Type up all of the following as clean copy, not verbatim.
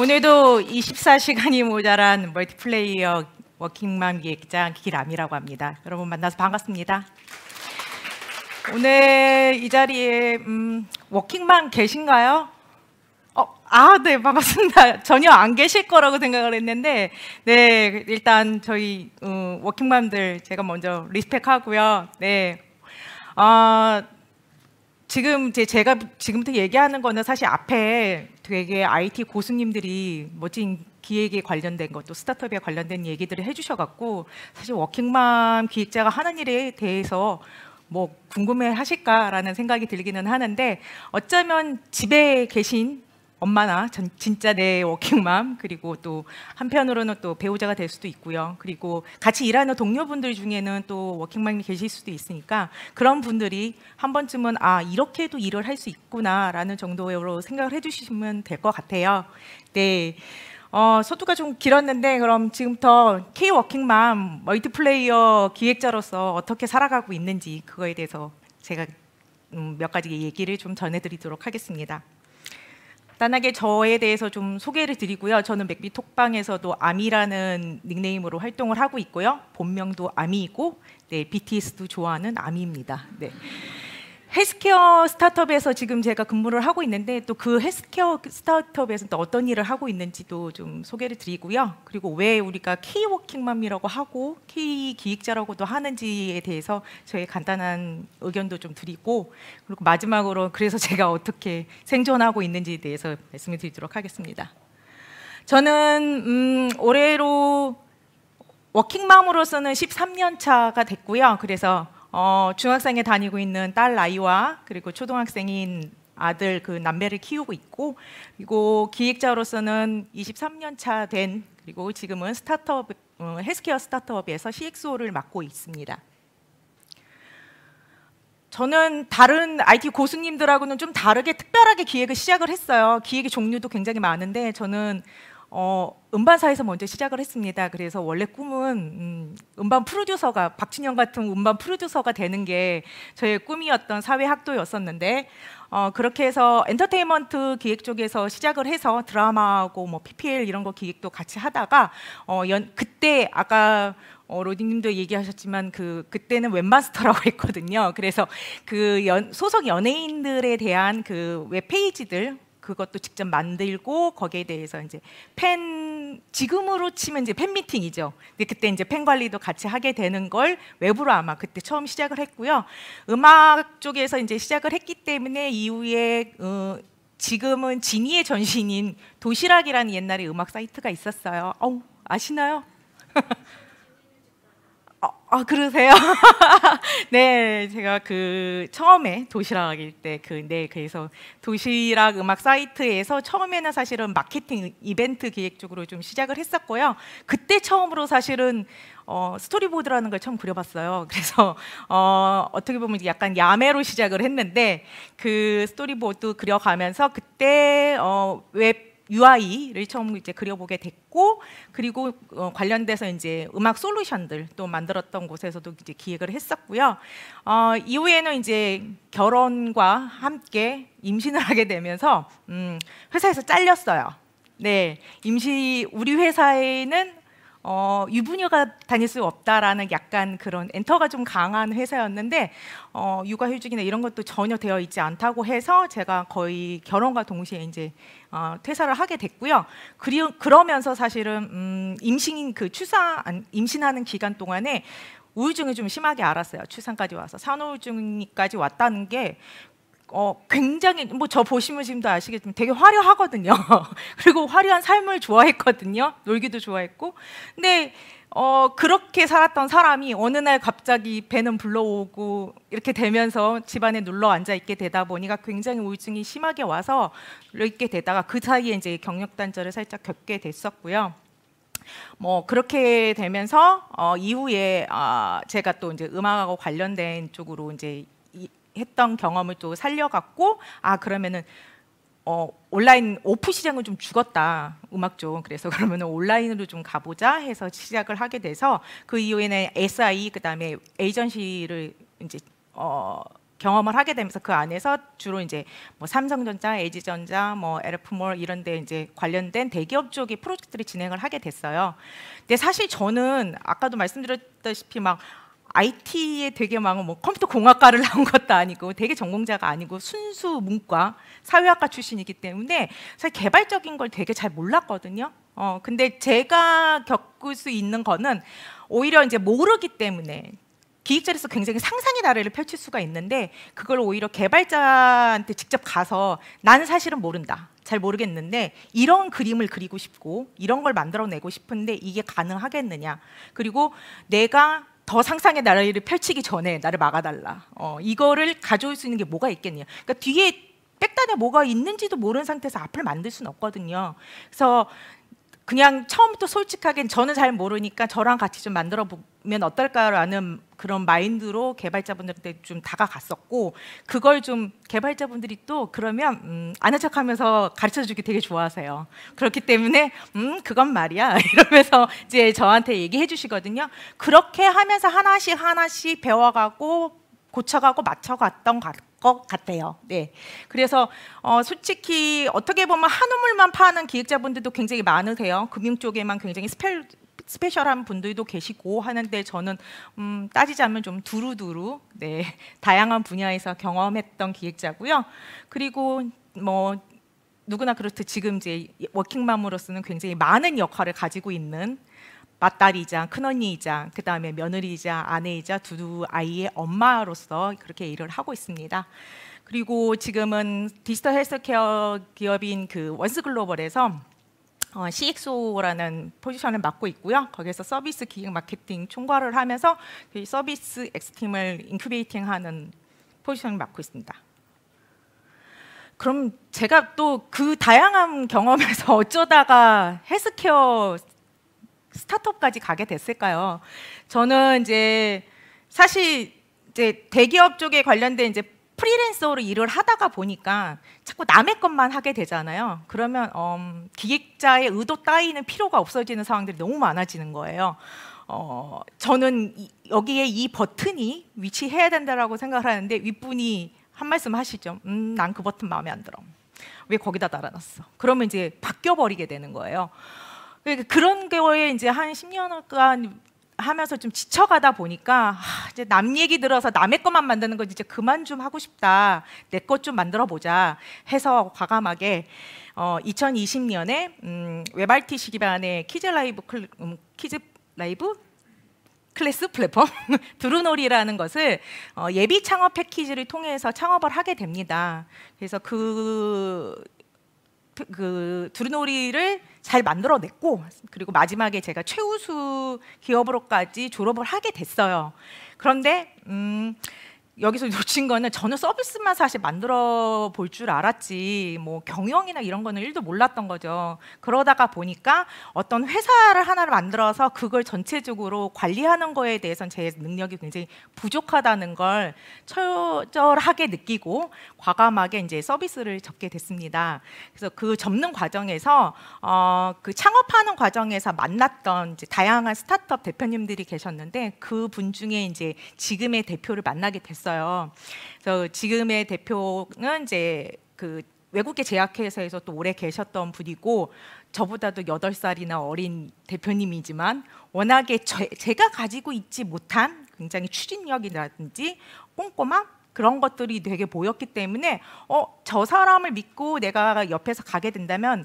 오늘도 24시간이 모자란 멀티플레이어 워킹맘 기획자 기람이라고 합니다. 여러분 만나서 반갑습니다. 오늘 이 자리에 워킹맘 계신가요? 네, 반갑습니다. 전혀 안 계실 거라고 생각을 했는데, 네, 일단 저희 워킹맘들 제가 먼저 리스펙하고요. 네, 지금 제가 지금부터 얘기하는 거는 사실 앞에 되게 IT 고수님들이 멋진 기획에 관련된 것도 스타트업에 관련된 얘기들을 해주셔갖고 사실 워킹맘 기획자가 하는 일에 대해서 뭐 궁금해 하실까라는 생각이 들기는 하는데, 어쩌면 집에 계신 엄마나 진짜 내 워킹맘, 그리고 또 한편으로는 또 배우자가 될 수도 있고요. 그리고 같이 일하는 동료분들 중에는 또 워킹맘이 계실 수도 있으니까 그런 분들이 한 번쯤은 이렇게도 일을 할 수 있구나라는 정도로 생각을 해주시면 될 것 같아요. 네. 서두가 좀 길었는데 그럼 지금부터 K-워킹맘 멀티플레이어 기획자로서 어떻게 살아가고 있는지 그거에 대해서 제가 몇 가지 얘기를 좀 전해드리도록 하겠습니다. 간단하게 저에 대해서 좀 소개를 드리고요. 저는 맥비 톡방에서도 아미라는 닉네임으로 활동을 하고 있고요. 본명도 아미이고, 네, BTS도 좋아하는 아미입니다. 네. 헬스케어 스타트업에서 지금 제가 근무를 하고 있는데, 또 그 헬스케어 스타트업에서 또 어떤 일을 하고 있는지도 좀 소개를 드리고요. 그리고 왜 우리가 K-워킹맘이라고 하고 K 기획자라고도 하는지에 대해서 저의 간단한 의견도 좀 드리고, 그리고 마지막으로 그래서 제가 어떻게 생존하고 있는지에 대해서 말씀을 드리도록 하겠습니다. 저는 올해로 워킹맘으로서는 13년 차가 됐고요. 그래서 중학생에 다니고 있는 딸 아이와 그리고 초등학생인 아들 그 남매를 키우고 있고, 그리고 기획자로서는 23년 차 된, 그리고 지금은 스타트업 헬스케어 스타트업에서 CXO를 맡고 있습니다. 저는 다른 IT 고수님들하고는 좀 다르게 특별하게 기획을 시작을 했어요. 기획의 종류도 굉장히 많은데 저는 음반사에서 먼저 시작을 했습니다. 그래서 원래 꿈은 음반 프로듀서가, 박진영 같은 음반 프로듀서가 되는 게 저의 꿈이었던 사회학도였었는데, 그렇게 해서 엔터테인먼트 기획 쪽에서 시작을 해서 드라마하고 뭐 PPL 이런 거 기획도 같이 하다가 그때 아까 로딩님도 얘기하셨지만 그때는 웹마스터라고 했거든요. 그래서 소속 연예인들에 대한 그 웹페이지들, 그것도 직접 만들고 거기에 대해서 이제 지금으로 치면 이제 팬 미팅이죠. 근데 그때 이제 팬 관리도 같이 하게 되는 걸 웹으로 아마 그때 처음 시작을 했고요. 음악 쪽에서 이제 시작을 했기 때문에 이후에 지금은 지니의 전신인 도시락이라는 옛날에 음악 사이트가 있었어요. 아시나요? 그러세요? 네, 제가 처음에 도시락일 때 그래서 도시락 음악 사이트에서 처음에는 사실은 마케팅 이벤트 기획 쪽으로 좀 시작을 했었고요. 그때 처음으로 사실은 스토리보드라는 걸 처음 그려봤어요. 그래서 어떻게 보면 약간 야매로 시작을 했는데 그 스토리보드 그려가면서 그때 웹 UI를 처음 이제 그려보게 됐고, 그리고 관련돼서 이제 음악 솔루션들 또 만들었던 곳에서도 이제 기획을 했었고요. 이후에는 이제 결혼과 함께 임신을 하게 되면서 회사에서 잘렸어요. 네, 우리 회사에는 유부녀가 다닐 수 없다라는 약간 그런 엔터가 좀 강한 회사였는데, 육아휴직이나 이런 것도 전혀 되어 있지 않다고 해서 제가 거의 결혼과 동시에 이제 퇴사를 하게 됐고요. 그러면서 사실은 임신하는 기간 동안에 우울증을 좀 심하게 앓았어요. 출산까지 와서 산후우울증까지 왔다는 게 굉장히 저 보시면 지금도 아시겠지만 되게 화려하거든요. 그리고 화려한 삶을 좋아했거든요. 놀기도 좋아했고. 근데 그렇게 살았던 사람이 어느 날 갑자기 배는 불러오고 이렇게 되면서 집안에 눌러 앉아 있게 되다 보니까 굉장히 우울증이 심하게 와서 있게 되다가 그 사이에 이제 경력 단절을 살짝 겪게 됐었고요. 뭐 그렇게 되면서 이후에 제가 또 이제 음악하고 관련된 쪽으로 이제 했던 경험을 또 살려갖고 그러면은 온라인 오프 시장은 좀 죽었다, 음악 쪽. 그래서 그러면은 온라인으로 좀 가보자 해서 시작을 하게 돼서 그 이후에는 SI 그다음에 에이전시를 이제 경험을 하게 되면서 그 안에서 주로 이제 뭐 삼성전자, LG전자, 뭐 LF몰 이런 데 이제 관련된 대기업 쪽의 프로젝트를 진행을 하게 됐어요. 근데 사실 저는 아까도 말씀드렸다시피 막 IT에 되게 막 뭐 컴퓨터 공학과를 나온 것도 아니고 되게 전공자가 아니고 순수 문과 사회학과 출신이기 때문에 사실 개발적인 걸 되게 잘 몰랐거든요. 근데 제가 겪을 수 있는 거는 오히려 이제 모르기 때문에 기획자로서 굉장히 상상의 나래를 펼칠 수가 있는데 그걸 오히려 개발자한테 직접 가서 나는 사실은 모른다. 잘 모르겠는데 이런 그림을 그리고 싶고 이런 걸 만들어내고 싶은데 이게 가능하겠느냐. 그리고 내가 더 상상의 나래를 펼치기 전에 나를 막아달라. 이거를 가져올 수 있는 게 뭐가 있겠냐. 그러니까 뒤에 백단에 뭐가 있는지도 모르는 상태에서 앞을 만들 수는 없거든요. 그래서 그냥 처음부터 솔직하게 저는 잘 모르니까 저랑 같이 좀 만들어 보면 어떨까라는 그런 마인드로 개발자분들한테 좀 다가갔었고 그걸 좀 개발자분들이 또 그러면 아는 척하면서 가르쳐주기 되게 좋아하세요. 그렇기 때문에 그건 말이야 이러면서 이제 저한테 얘기해 주시거든요. 그렇게 하면서 하나씩 배워가고 고쳐가고 맞춰갔던 것 같아요. 네. 그래서 솔직히 어떻게 보면 한우물만 파는 기획자분들도 굉장히 많으세요. 금융 쪽에만 굉장히 스페셜한 분들도 계시고 하는데 저는 따지자면 좀 두루두루 네, 다양한 분야에서 경험했던 기획자고요. 그리고 뭐 누구나 그렇듯 지금 이제 워킹맘으로서는 굉장히 많은 역할을 가지고 있는 맏딸이자 큰언니이자 그다음에 며느리이자 아내이자 두 아이의 엄마로서 그렇게 일을 하고 있습니다. 그리고 지금은 디지털 헬스케어 기업인 그 원스글로벌에서 CXO라는 포지션을 맡고 있고요. 거기에서 서비스 기획 마케팅 총괄을 하면서 서비스 X팀을 인큐베이팅하는 포지션을 맡고 있습니다. 그럼 제가 또 그 다양한 경험에서 어쩌다가 헬스케어 스타트업까지 가게 됐을까요? 저는 이제 사실 이제 대기업 쪽에 관련된 이제 프리랜서로 일을 하다가 보니까 자꾸 남의 것만 하게 되잖아요. 그러면 기획자의 의도 따위는 필요가 없어지는 상황들이 너무 많아지는 거예요. 저는 여기에 이 버튼이 위치해야 된다라고 생각을 하는데 윗분이 한 말씀 하시죠. 난 그 버튼 마음에 안 들어. 왜 거기다 달아놨어? 그러면 이제 바뀌어 버리게 되는 거예요. 그런 거에 이제 한 10년간 하면서 좀 지쳐가다 보니까 이제 남 얘기 들어서 남의 것만 만드는 거 이제 그만 좀 하고 싶다. 내 것 좀 만들어 보자 해서 과감하게 2020년에 웹RTC 기반의 키즈 라이브 클래스 플랫폼 두루놀이라는 것을 예비 창업 패키지를 통해서 창업을 하게 됩니다. 그래서 그 두루놀이를 잘 만들어냈고 그리고 마지막에 제가 최우수 기업으로까지 졸업을 하게 됐어요. 그런데 여기서 놓친 거는 저는 서비스만 사실 만들어 볼 줄 알았지 뭐 경영이나 이런 거는 1도 몰랐던 거죠. 그러다가 보니까 어떤 회사를 하나를 만들어서 그걸 전체적으로 관리하는 거에 대해서는 제 능력이 굉장히 부족하다는 걸 처절하게 느끼고 과감하게 이제 서비스를 접게 됐습니다. 그래서 그 접는 과정에서 그 창업하는 과정에서 만났던 이제 다양한 스타트업 대표님들이 계셨는데 그 분 중에 이제 지금의 대표를 만나게 됐어요. 그래서 지금의 대표는 이제 그 외국계 제약회사에서 또 오래 계셨던 분이고 저보다도 8살이나 어린 대표님이지만 워낙에 제가 가지고 있지 못한 굉장히 추진력이라든지 꼼꼼함 그런 것들이 되게 보였기 때문에 저 사람을 믿고 내가 옆에서 가게 된다면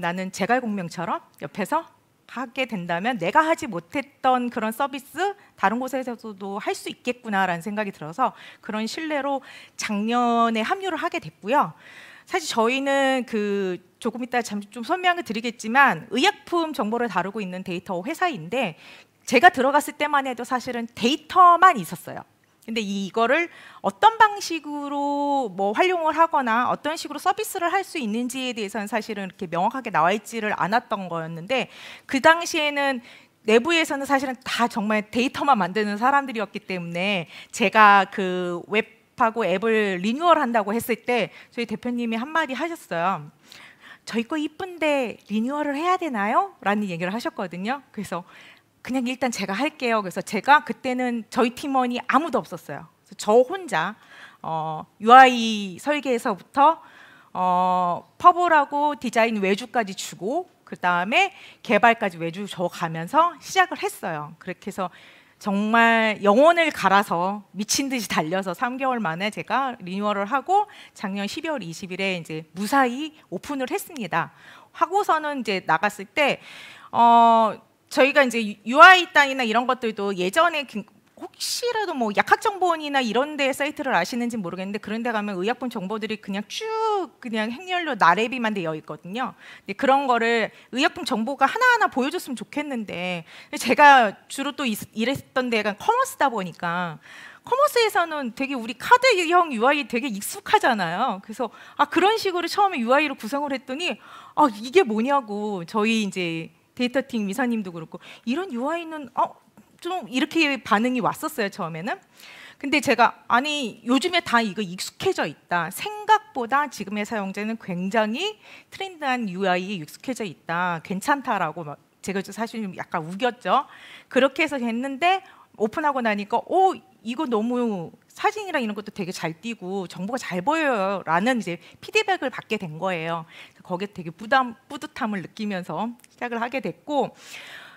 나는 제갈공명처럼 옆에서 하게 된다면 내가 하지 못했던 그런 서비스 다른 곳에서도 할 수 있겠구나라는 생각이 들어서 그런 신뢰로 작년에 합류를 하게 됐고요. 사실 저희는 그 조금 이따 좀 설명을 드리겠지만 의약품 정보를 다루고 있는 데이터 회사인데 제가 들어갔을 때만 해도 사실은 데이터만 있었어요. 근데 이거를 어떤 방식으로 뭐 활용을 하거나 어떤 식으로 서비스를 할 수 있는지에 대해서는 사실은 이렇게 명확하게 나와 있지를 않았던 거였는데 그 당시에는 내부에서는 사실은 다 정말 데이터만 만드는 사람들이었기 때문에 제가 그 웹하고 앱을 리뉴얼한다고 했을 때 저희 대표님이 한마디 하셨어요. 저희 거 이쁜데 리뉴얼을 해야 되나요? 라는 얘기를 하셨거든요. 그래서 그냥 일단 제가 할게요. 그래서 제가 그때는 저희 팀원이 아무도 없었어요. 그래서 저 혼자 UI 설계에서부터 퍼블하고 디자인 외주까지 주고 그 다음에 개발까지 외주 줘가면서 시작을 했어요. 그렇게 해서 정말 영혼을 갈아서 미친 듯이 달려서 3개월 만에 제가 리뉴얼을 하고 작년 12월 20일에 이제 무사히 오픈을 했습니다. 하고서는 이제 나갔을 때 저희가 이제 UI 단이나 이런 것들도 예전에 혹시라도 뭐 약학정보원이나 이런 데 사이트를 아시는지 모르겠는데 그런 데 가면 의약품 정보들이 그냥 쭉 그냥 행렬로 나래비만 되어 있거든요. 근데 그런 거를 의약품 정보가 하나하나 보여줬으면 좋겠는데 제가 주로 또 일했던 데가 커머스다 보니까 커머스에서는 되게 우리 카드형 UI 되게 익숙하잖아요. 그래서 그런 식으로 처음에 UI를 구성을 했더니 이게 뭐냐고 저희 이제 데이터팀 이사님도 그렇고 이런 UI는 좀 이렇게 반응이 왔었어요 처음에는. 근데 제가 아니 요즘에 다 이거 익숙해져 있다. 생각보다 지금의 사용자는 굉장히 트렌드한 UI에 익숙해져 있다. 괜찮다라고 제가 사실 좀 약간 우겼죠. 그렇게 해서 했는데 오픈하고 나니까 이거 너무 사진이랑 이런 것도 되게 잘 띄고 정보가 잘 보여요 라는 이제 피드백을 받게 된 거예요. 거기에 되게 뿌듯함을 느끼면서 시작을 하게 됐고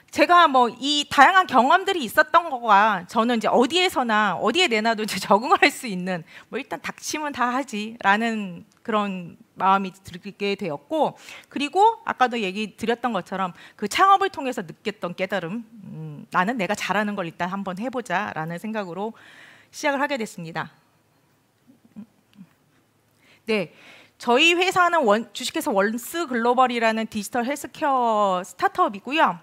제가 뭐 이 다양한 경험들이 있었던 거가 저는 이제 어디에서나 어디에 내놔도 이제 적응을 할 수 있는 뭐 일단 닥치면 다 하지라는 그런 마음이 들게 되었고 그리고 아까도 얘기 드렸던 것처럼 그 창업을 통해서 느꼈던 깨달음 나는 내가 잘하는 걸 일단 한번 해보자라는 생각으로 시작을 하게 됐습니다. 네. 저희 회사는 주식회사 원스 글로벌이라는 디지털 헬스케어 스타트업이고요.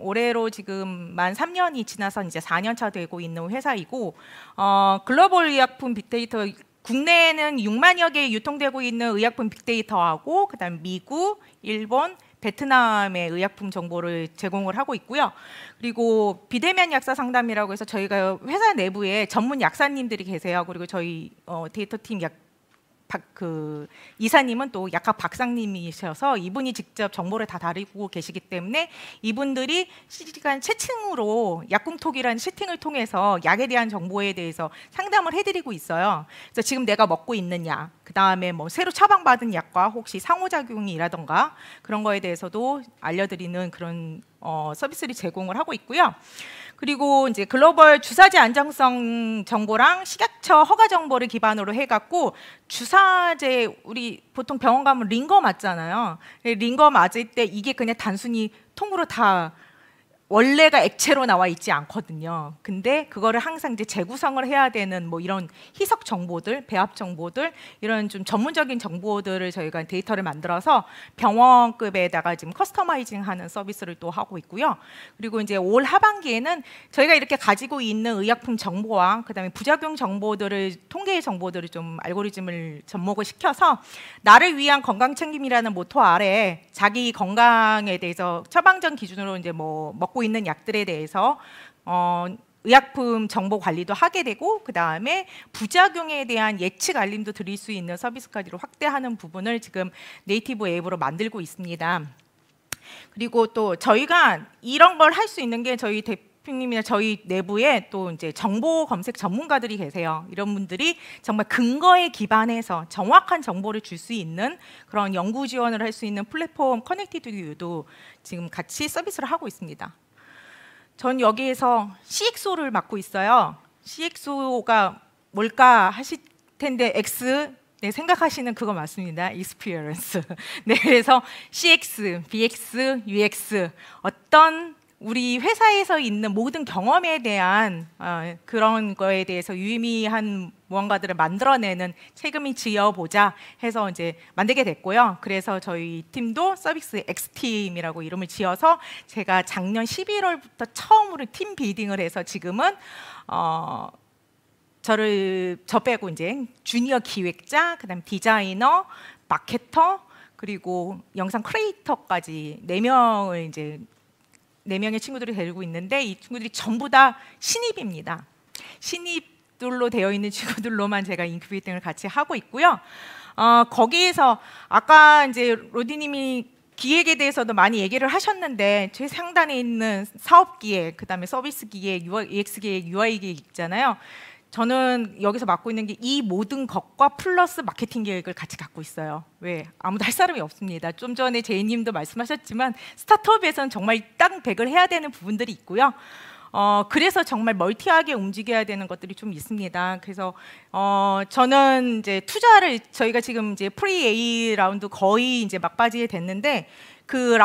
올해로 지금 만 3년이 지나서 이제 4년 차 되고 있는 회사이고 글로벌 의약품 빅데이터 국내에는 6만여 개 유통되고 있는 의약품 빅데이터하고 그다음 미국, 일본, 베트남의 의약품 정보를 제공을 하고 있고요. 그리고 비대면 약사 상담이라고 해서 저희가 회사 내부에 전문 약사님들이 계세요. 그리고 저희 데이터팀 이사님은 또 약학 박사님이셔서 이분이 직접 정보를 다 다루고 계시기 때문에 이분들이 실시간 채팅으로 약궁톡이라는 채팅을 통해서 약에 대한 정보에 대해서 상담을 해드리고 있어요. 그래서 지금 내가 먹고 있는 약, 그 다음에 뭐 새로 처방받은 약과 혹시 상호작용이라던가 그런 거에 대해서도 알려드리는 그런 서비스를 제공을 하고 있고요. 그리고 이제 글로벌 주사제 안정성 정보랑 식약처 허가 정보를 기반으로 해갖고 주사제 우리 보통 병원 가면 링거 맞잖아요. 링거 맞을 때 이게 그냥 단순히 통으로 다 원래가 액체로 나와 있지 않거든요. 근데 그거를 항상 이제 재구성을 해야 되는 뭐 이런 희석 정보들, 배합 정보들 이런 좀 전문적인 정보들을 저희가 데이터를 만들어서 병원급에다가 지금 커스터마이징하는 서비스를 또 하고 있고요. 그리고 이제 올 하반기에는 저희가 이렇게 가지고 있는 의약품 정보와 그다음에 부작용 정보들을 통계의 정보들을 좀 알고리즘을 접목을 시켜서 나를 위한 건강 책임이라는 모토 아래 자기 건강에 대해서 처방전 기준으로 이제 뭐 먹고 있는 약들에 대해서 의약품 정보 관리도 하게 되고 그 다음에 부작용에 대한 예측 알림도 드릴 수 있는 서비스까지로 확대하는 부분을 지금 네이티브 앱으로 만들고 있습니다. 그리고 또 저희가 이런 걸 할 수 있는 게 저희 대표님이나 저희 내부에 또 이제 정보 검색 전문가들이 계세요. 이런 분들이 정말 근거에 기반해서 정확한 정보를 줄 수 있는 그런 연구 지원을 할 수 있는 플랫폼 커넥티드 유도 지금 같이 서비스를 하고 있습니다. 전 여기에서 CXO를 맡고 있어요. CXO가 뭘까 하실 텐데 X 네, 생각하시는 그거 맞습니다. Experience. 네, 그래서 CX, BX, UX 어떤 우리 회사에서 있는 모든 경험에 대한 그런 거에 대해서 유의미한 무언가들을 만들어내는 책임을 지어보자 해서 이제 만들게 됐고요. 그래서 저희 팀도 서비스 X팀이라고 이름을 지어서 제가 작년 11월부터 처음으로 팀 빌딩을 해서 지금은 저 빼고 이제 주니어 기획자, 그다음 디자이너, 마케터 그리고 영상 크리에이터까지 4명을 이제 4명의 친구들이 데리고 있는데 이 친구들이 전부 다 신입입니다. 신입들로 되어 있는 친구들로만 제가 인큐베이팅을 같이 하고 있고요. 거기에서 아까 이제 로디님이 기획에 대해서도 많이 얘기를 하셨는데 제 상단에 있는 사업 기획, 그다음에 서비스 기획, EX 기획, UI 기획 있잖아요. 저는 여기서 맡고 있는 게 이 모든 것과 플러스 마케팅 계획을 같이 갖고 있어요. 왜? 아무도 할 사람이 없습니다. 좀 전에 제이님도 말씀하셨지만 스타트업에서는 정말 땅백을 해야 되는 부분들이 있고요. 그래서 정말 멀티하게 움직여야 되는 것들이 좀 있습니다. 그래서 저는 이제 투자를 저희가 지금 이제 프리 A 라운드 거의 이제 막바지에 됐는데 그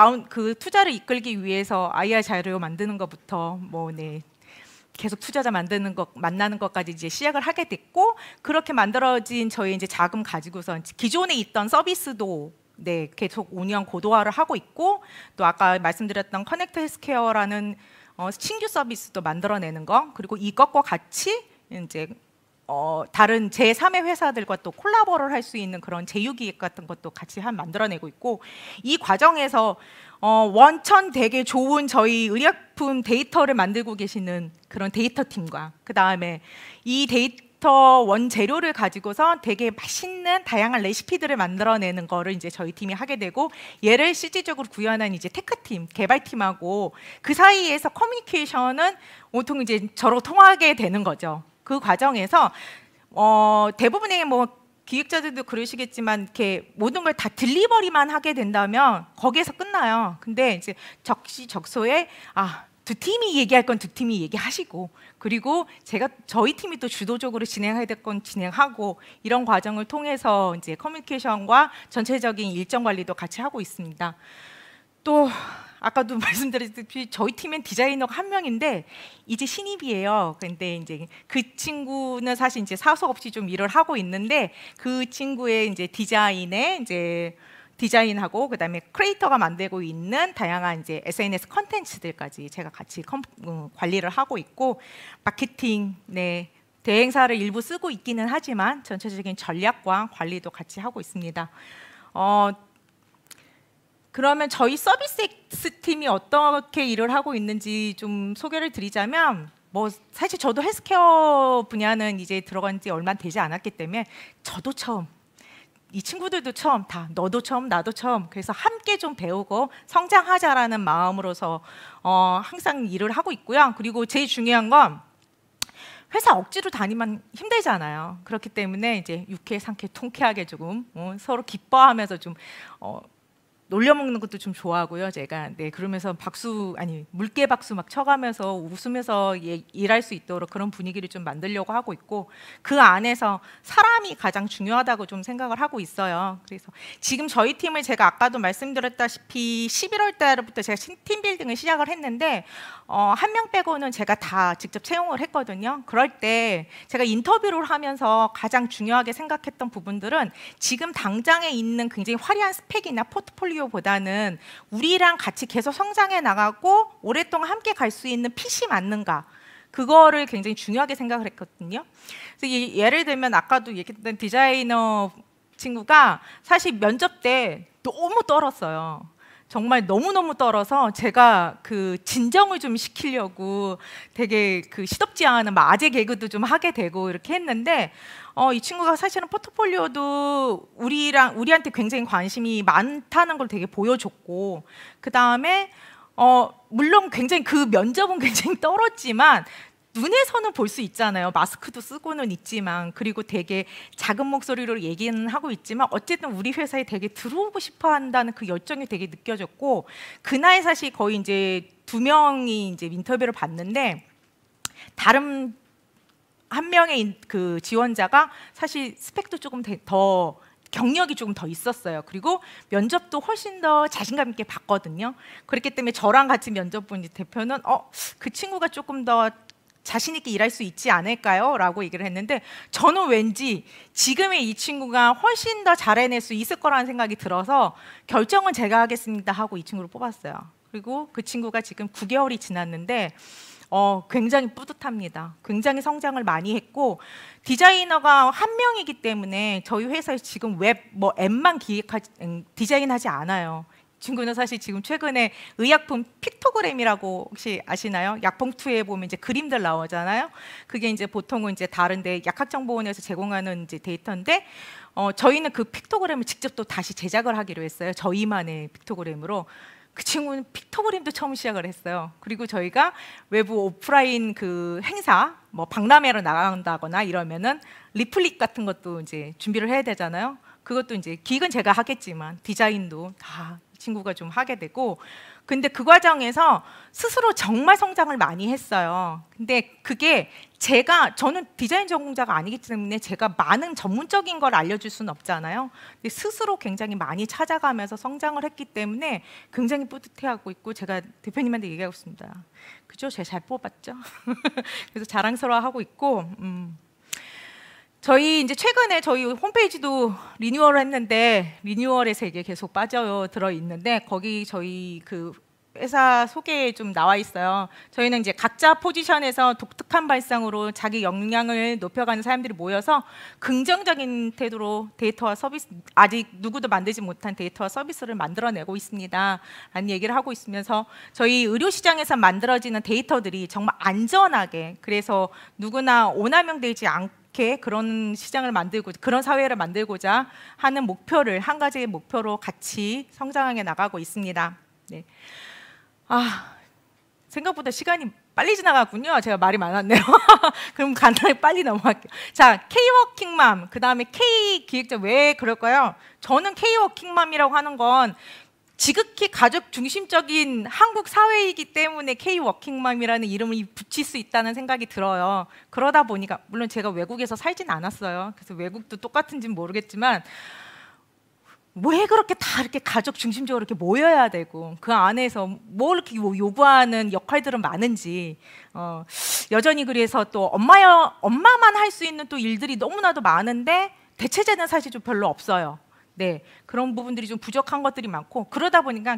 투자를 이끌기 위해서 IR 자료 만드는 것부터 계속 투자자 만나는 것까지 이제 시작을 하게 됐고, 그렇게 만들어진 저희 이제 자금 가지고서 기존에 있던 서비스도 계속 운영 고도화를 하고 있고, 또 아까 말씀드렸던 커넥트 헬스케어라는 신규 서비스도 만들어내는 거, 그리고 이것과 같이 이제 다른 제3의 회사들과 또 콜라보를 할 수 있는 그런 제휴기획 같은 것도 같이 만들어내고 있고, 이 과정에서 원천 되게 좋은 저희 의약품 데이터를 만들고 계시는 그런 데이터 팀과, 그 다음에 이 데이터 원재료를 가지고서 되게 맛있는 다양한 레시피들을 만들어내는 거를 이제 저희 팀이 하게 되고, 얘를 실질적으로 구현한 이제 테크팀, 개발팀하고 그 사이에서 커뮤니케이션은 보통 이제 저로 통하게 되는 거죠. 그 과정에서 대부분의 기획자들도 그러시겠지만 이렇게 모든 걸 다 딜리버리만 하게 된다면 거기에서 끝나요. 근데 이제 적시적소에 두 팀이 얘기할 건 두 팀이 얘기하시고, 그리고 저희 팀이 또 주도적으로 진행해야 될 건 진행하고, 이런 과정을 통해서 이제 커뮤니케이션과 전체적인 일정 관리도 같이 하고 있습니다. 또 아까도 말씀드렸듯이 저희 팀엔 디자이너가 한 명인데 이제 신입이에요. 근데 이제 그 친구는 사실 이제 사석 없이 좀 일을 하고 있는데, 그 친구의 이제 디자인하고 그다음에 크리에이터가 만들고 있는 다양한 이제 SNS 컨텐츠들까지 제가 같이 관리를 하고 있고, 마케팅 대행사를 일부 쓰고 있기는 하지만 전체적인 전략과 관리도 같이 하고 있습니다. 그러면 저희 서비스 팀이 어떻게 일을 하고 있는지 좀 소개를 드리자면, 사실 저도 헬스케어 분야는 이제 들어간 지 얼마 되지 않았기 때문에 저도 처음, 이 친구들도 처음, 다 너도 처음 나도 처음, 그래서 함께 좀 배우고 성장하자라는 마음으로서 항상 일을 하고 있고요. 그리고 제일 중요한 건 회사 억지로 다니면 힘들잖아요. 그렇기 때문에 이제 유쾌, 상쾌, 통쾌하게 조금 서로 기뻐하면서 좀 놀려먹는 것도 좀 좋아하고요, 제가. 그러면서 물개 박수 막 쳐가면서 웃으면서 일할 수 있도록 그런 분위기를 좀 만들려고 하고 있고, 그 안에서 사람이 가장 중요하다고 좀 생각을 하고 있어요. 그래서 지금 저희 팀을 제가 아까도 말씀드렸다시피 11월 달부터 제가 팀 빌딩을 시작을 했는데, 한 명 빼고는 제가 다 직접 채용을 했거든요. 그럴 때 제가 인터뷰를 하면서 가장 중요하게 생각했던 부분들은 지금 당장에 있는 굉장히 화려한 스펙이나 포트폴리오보다는 우리랑 같이 계속 성장해 나가고 오랫동안 함께 갈 수 있는 핏이 맞는가, 그거를 굉장히 중요하게 생각을 했거든요. 그래서 예를 들면 아까도 얘기했던 디자이너 친구가 사실 면접 때 너무 떨었어요. 정말 너무너무 떨어서 제가 그 진정을 좀 시키려고 되게 시덥지 않은 아재 개그도 좀 하게 되고 이렇게 했는데, 이 친구가 사실은 포트폴리오도 우리한테 굉장히 관심이 많다는 걸 되게 보여줬고, 그 다음에 물론 굉장히 그 면접은 굉장히 떨었지만 눈에서는 볼 수 있잖아요. 마스크도 쓰고는 있지만, 그리고 되게 작은 목소리로 얘기는 하고 있지만 어쨌든 우리 회사에 되게 들어오고 싶어 한다는 그 열정이 되게 느껴졌고, 그날 사실 거의 이제 2명이 이제 인터뷰를 봤는데, 다른 한 명의 그 지원자가 사실 스펙도 조금 더 경력이 조금 더 있었어요. 그리고 면접도 훨씬 더 자신감 있게 봤거든요. 그렇기 때문에 저랑 같이 면접 본 대표는 그 친구가 조금 더 자신 있게 일할 수 있지 않을까요? 라고 얘기를 했는데, 저는 왠지 지금의 이 친구가 훨씬 더 잘해낼 수 있을 거라는 생각이 들어서 결정은 제가 하겠습니다 하고 이 친구를 뽑았어요. 그리고 그 친구가 지금 9개월이 지났는데 굉장히 뿌듯합니다. 굉장히 성장을 많이 했고, 디자이너가 한 명이기 때문에 저희 회사에서 지금 앱만 디자인하지 않아요. 친구는 사실 지금 최근에 의약품 픽토그램이라고 혹시 아시나요? 약봉투에 보면 이제 그림들 나오잖아요. 그게 이제 보통은 이제 다른데 약학정보원에서 제공하는 이제 데이터인데, 저희는 그 픽토그램을 직접 또 다시 제작을 하기로 했어요. 저희만의 픽토그램으로. 그 친구는 픽토그램도 처음 시작을 했어요. 그리고 저희가 외부 오프라인 그 행사, 뭐 박람회로 나간다거나 이러면은 리플릿 같은 것도 이제 준비를 해야 되잖아요. 그것도 이제 기획은 제가 하겠지만 디자인도 다 이 친구가 좀 하게 되고, 근데 그 과정에서 스스로 정말 성장을 많이 했어요. 근데 그게 저는 디자인 전공자가 아니기 때문에 제가 많은 전문적인 걸 알려줄 수는 없잖아요. 근데 스스로 굉장히 많이 찾아가면서 성장을 했기 때문에 굉장히 뿌듯해하고 있고, 제가 대표님한테 얘기하고 있습니다. 그죠? 제가 잘 뽑았죠? 그래서 자랑스러워하고 있고, 저희 이제 최근에 저희 홈페이지도 리뉴얼을 했는데, 리뉴얼의 세계에 계속 빠져들어 있는데 거기 저희 그 회사 소개에 좀 나와 있어요. 저희는 이제 각자 포지션에서 독특한 발상으로 자기 역량을 높여가는 사람들이 모여서 긍정적인 태도로 데이터와 서비스, 아직 누구도 만들지 못한 데이터와 서비스를 만들어내고 있습니다 라는 얘기를 하고 있으면서, 저희 의료시장에서 만들어지는 데이터들이 정말 안전하게, 그래서 누구나 오남용되지 않게 그런 시장을 만들고 그런 사회를 만들고자 하는 목표를, 한 가지의 목표로 같이 성장하게 나가고 있습니다. 네. 생각보다 시간이 빨리 지나갔군요. 제가 말이 많았네요. 그럼 간단히 빨리 넘어갈게요. 자, K-워킹맘, 그 다음에 K-기획자. 왜 그럴까요? 저는 K-워킹맘이라고 하는 건 지극히 가족 중심적인 한국 사회이기 때문에 K-워킹맘이라는 이름을 붙일 수 있다는 생각이 들어요. 그러다 보니까, 물론 제가 외국에서 살진 않았어요. 그래서 외국도 똑같은지는 모르겠지만 왜 그렇게 다 이렇게 가족 중심적으로 이렇게 모여야 되고 그 안에서 뭐 이렇게 요구하는 역할들은 많은지, 여전히 그래서 또 엄마만 할 수 있는 또 일들이 너무나도 많은데 대체제는 사실 좀 별로 없어요. 네, 그런 부분들이 좀 부족한 것들이 많고, 그러다 보니까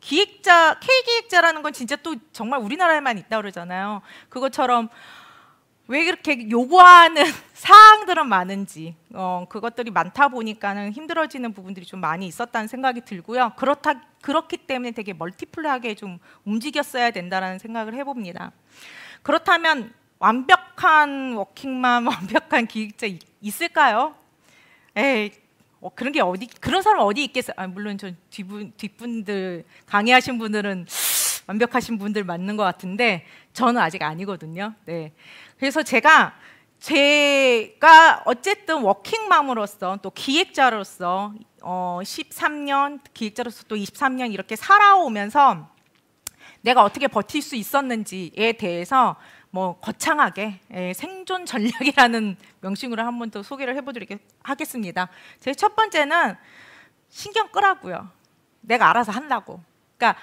K기획자라는 건 진짜 또 정말 우리나라에만 있다 그러잖아요. 그것처럼 왜 그렇게 요구하는 사항들은 많은지, 그것들이 많다 보니까는 힘들어지는 부분들이 좀 많이 있었다는 생각이 들고요. 그렇기 때문에 되게 멀티플하게 좀 움직였어야 된다는 생각을 해봅니다. 그렇다면 완벽한 워킹맘, 완벽한 기획자 있을까요? 에이, 그런 사람 어디 있겠어요? 물론 저 뒷분들 강의하신 분들은 완벽하신 분들 맞는 것 같은데 저는 아직 아니거든요. 네. 그래서 제가 어쨌든 워킹맘으로서 또 기획자로서 13년, 기획자로서 또 23년 이렇게 살아오면서 내가 어떻게 버틸 수 있었는지에 대해서 뭐 거창하게 생존 전략이라는 명칭으로 한번 더 소개를 해보도록 하겠습니다. 제 첫 번째는 신경 끄라고요. 내가 알아서 한다고. 그러니까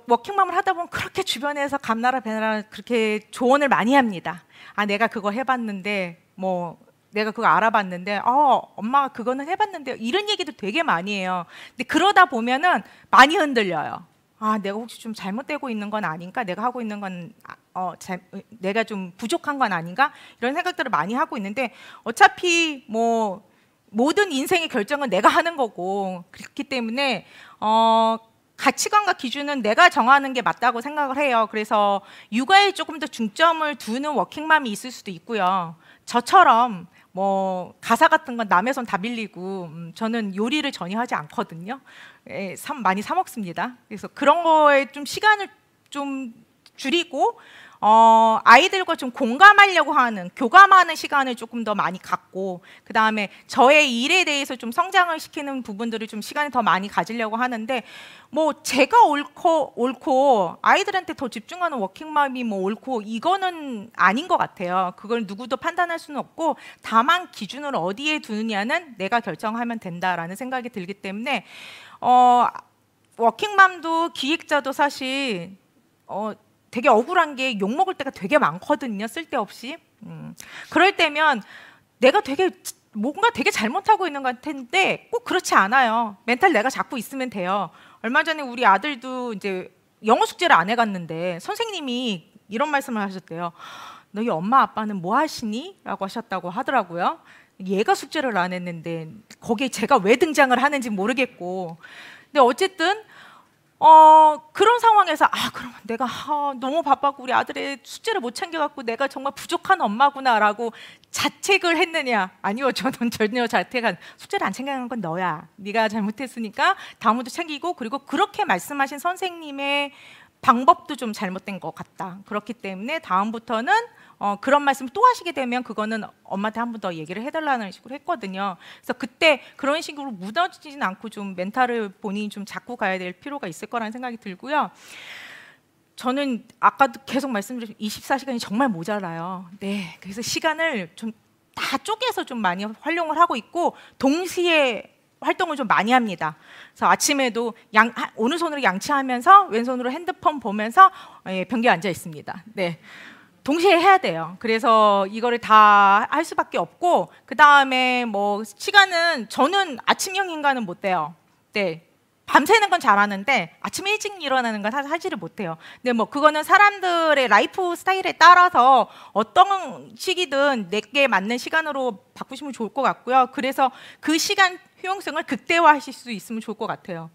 워킹맘을 하다 보면 그렇게 주변에서 감나라 배나라 그렇게 조언을 많이 합니다. 내가 그거 해봤는데, 뭐 내가 그거 알아봤는데, 엄마가 그거는 해봤는데, 이런 얘기도 되게 많이 해요. 근데 그러다 보면은 많이 흔들려요. 내가 혹시 좀 잘못되고 있는 건 아닌가? 내가 하고 있는 건 내가 좀 부족한 건 아닌가? 이런 생각들을 많이 하고 있는데, 어차피 뭐 모든 인생의 결정은 내가 하는 거고, 그렇기 때문에 가치관과 기준은 내가 정하는 게 맞다고 생각을 해요. 그래서 육아에 조금 더 중점을 두는 워킹맘이 있을 수도 있고요. 저처럼 뭐 가사 같은 건 남의 손 다 빌리고, 저는 요리를 전혀 하지 않거든요. 많이 사 먹습니다. 그래서 그런 거에 좀 시간을 좀 줄이고 아이들과 좀 공감하려고 하는, 교감하는 시간을 조금 더 많이 갖고, 그 다음에 저의 일에 대해서 좀 성장을 시키는 부분들을 좀 시간을 더 많이 가지려고 하는데, 뭐 제가 옳고 아이들한테 더 집중하는 워킹맘이 뭐 옳고 이거는 아닌 것 같아요. 그걸 누구도 판단할 수는 없고, 다만 기준을 어디에 두느냐는 내가 결정하면 된다라는 생각이 들기 때문에 워킹맘도 기획자도 사실 되게 억울한 게 욕먹을 때가 되게 많거든요. 쓸데없이. 그럴 때면 내가 뭔가 되게 잘못하고 있는 것 같은데 꼭 그렇지 않아요. 멘탈 내가 잡고 있으면 돼요. 얼마 전에 우리 아들도 이제 영어 숙제를 안 해갔는데 선생님이 이런 말씀을 하셨대요. 너희 엄마 아빠는 뭐 하시니? 라고 하셨다고 하더라고요. 얘가 숙제를 안 했는데 거기에 제가 왜 등장을 하는지 모르겠고. 근데 어쨌든 그런 상황에서 그러면 내가 너무 바빠고 우리 아들의 숙제를 못 챙겨갖고 내가 정말 부족한 엄마구나라고 자책을 했느냐? 아니요, 저는 전혀 자책한. 숙제를 안 챙겨가는 건 너야. 네가 잘못했으니까 다음부터 챙기고. 그리고 그렇게 말씀하신 선생님의 방법도 좀 잘못된 것 같다. 그렇기 때문에 다음부터는 그런 말씀 또 하시게 되면 그거는 엄마한테 한 번 더 얘기를 해달라는 식으로 했거든요. 그래서 그때 그런 식으로 무너지진 않고 좀 멘탈을 본인이 좀 잡고 가야 될 필요가 있을 거라는 생각이 들고요. 저는 아까도 계속 말씀드렸지만 24시간이 정말 모자라요. 네, 그래서 시간을 좀 다 쪼개서 좀 많이 활용을 하고 있고 동시에 활동을 좀 많이 합니다. 그래서 아침에도 오른손으로 양치하면서 왼손으로 핸드폰 보면서 변기에 앉아 있습니다. 네, 동시에 해야 돼요. 그래서 이거를 다 할 수밖에 없고, 그 다음에 뭐 시간은 저는 아침형 인간은 못 돼요. 네. 밤새는 건 잘하는데 아침에 일찍 일어나는 건 하지를 못해요. 근데 뭐 그거는 사람들의 라이프 스타일에 따라서 어떤 시기든 내게 맞는 시간으로 바꾸시면 좋을 것 같고요. 그래서 그 시간 효용성을 극대화하실 수 있으면 좋을 것 같아요.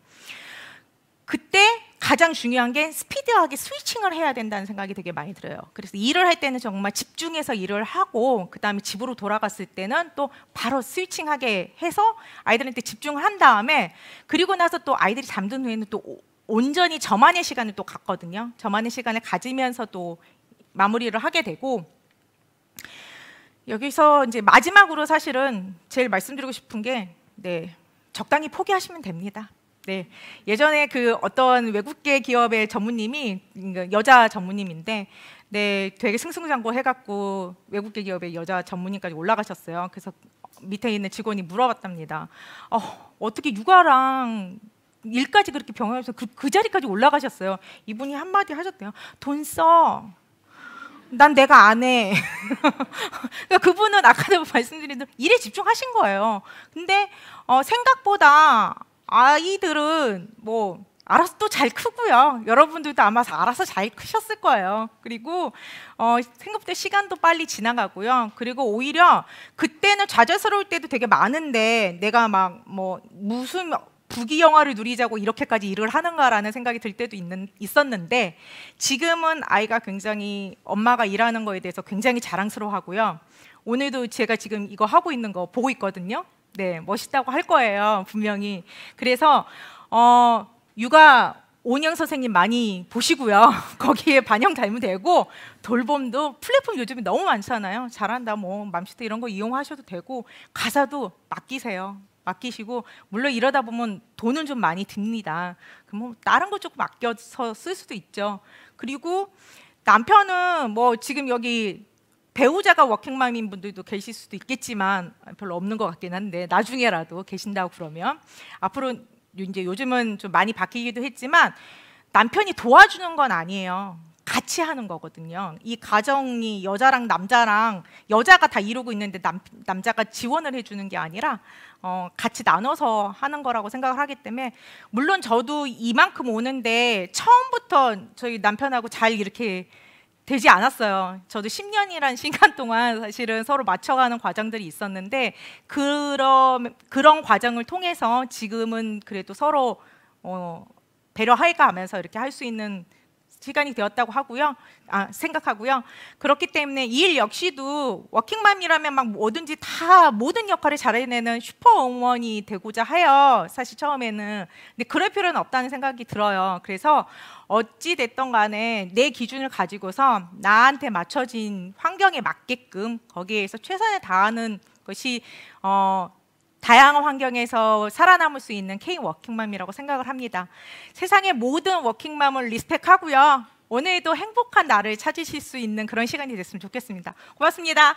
그때 가장 중요한 게 스피드하게 스위칭을 해야 된다는 생각이 되게 많이 들어요. 그래서 일을 할 때는 정말 집중해서 일을 하고 그 다음에 집으로 돌아갔을 때는 또 바로 스위칭하게 해서 아이들한테 집중을 한 다음에, 그리고 나서 또 아이들이 잠든 후에는 또 온전히 저만의 시간을 또 갖거든요. 저만의 시간을 가지면서 또 마무리를 하게 되고, 여기서 이제 마지막으로 사실은 제일 말씀드리고 싶은 게, 네, 적당히 포기하시면 됩니다. 네, 예전에 그 어떤 외국계 기업의 전무님이, 여자 전무님인데, 네, 되게 승승장구 해갖고 외국계 기업의 여자 전무님까지 올라가셨어요. 그래서 밑에 있는 직원이 물어봤답니다. 어떻게 육아랑 일까지 그렇게 병행해서 그 자리까지 올라가셨어요? 이분이 한마디 하셨대요. 돈 써. 난 내가 안 해. 그러니까 그분은 아까도 말씀드린 대로 일에 집중하신 거예요. 근데 생각보다 아이들은 뭐 알아서 또 잘 크고요. 여러분들도 아마 알아서 잘 크셨을 거예요. 그리고 생각보다 시간도 빨리 지나가고요. 그리고 오히려 그때는 좌절스러울 때도 되게 많은데 내가 막 뭐 무슨 부귀영화를 누리자고 이렇게까지 일을 하는가라는 생각이 들 때도 있었는데, 지금은 아이가 굉장히 엄마가 일하는 거에 대해서 굉장히 자랑스러워하고요. 오늘도 제가 지금 이거 하고 있는 거 보고 있거든요. 네, 멋있다고 할 거예요, 분명히. 그래서 육아 오은영 선생님 많이 보시고요. 거기에 반영되면 되고, 돌봄도 플랫폼 요즘에 너무 많잖아요. 잘한다, 뭐 맘시트 이런 거 이용하셔도 되고, 가사도 맡기세요. 맡기시고, 물론 이러다 보면 돈은 좀 많이 듭니다. 그럼 뭐 다른 거 조금 아껴서 쓸 수도 있죠. 그리고 남편은 뭐 지금 여기 배우자가 워킹맘인 분들도 계실 수도 있겠지만 별로 없는 것 같긴 한데, 나중에라도 계신다고 그러면 앞으로 이제 요즘은 좀 많이 바뀌기도 했지만 남편이 도와주는 건 아니에요. 같이 하는 거거든요. 이 가정이 여자랑 남자랑, 여자가 다 이루고 있는데 남자가 지원을 해주는 게 아니라 같이 나눠서 하는 거라고 생각을 하기 때문에, 물론 저도 이만큼 오는데 처음부터 저희 남편하고 잘 이렇게 되지 않았어요. 저도 10년이란 시간 동안 사실은 서로 맞춰가는 과정들이 있었는데, 그런 과정을 통해서 지금은 그래도 서로 배려해가면서 이렇게 할 수 있는 시간이 되었다고 생각하고요. 그렇기 때문에 이 일 역시도 워킹맘이라면 막 뭐든지 다 모든 역할을 잘해내는 슈퍼우먼이 되고자 해요. 사실 처음에는. 근데 그럴 필요는 없다는 생각이 들어요. 그래서 어찌 됐던 간에 내 기준을 가지고서 나한테 맞춰진 환경에 맞게끔 거기에서 최선을 다하는 것이 다양한 환경에서 살아남을 수 있는 K 워킹맘이라고 생각을 합니다. 세상의 모든 워킹맘을 리스펙하고요. 오늘도 행복한 나를 찾으실 수 있는 그런 시간이 됐으면 좋겠습니다. 고맙습니다.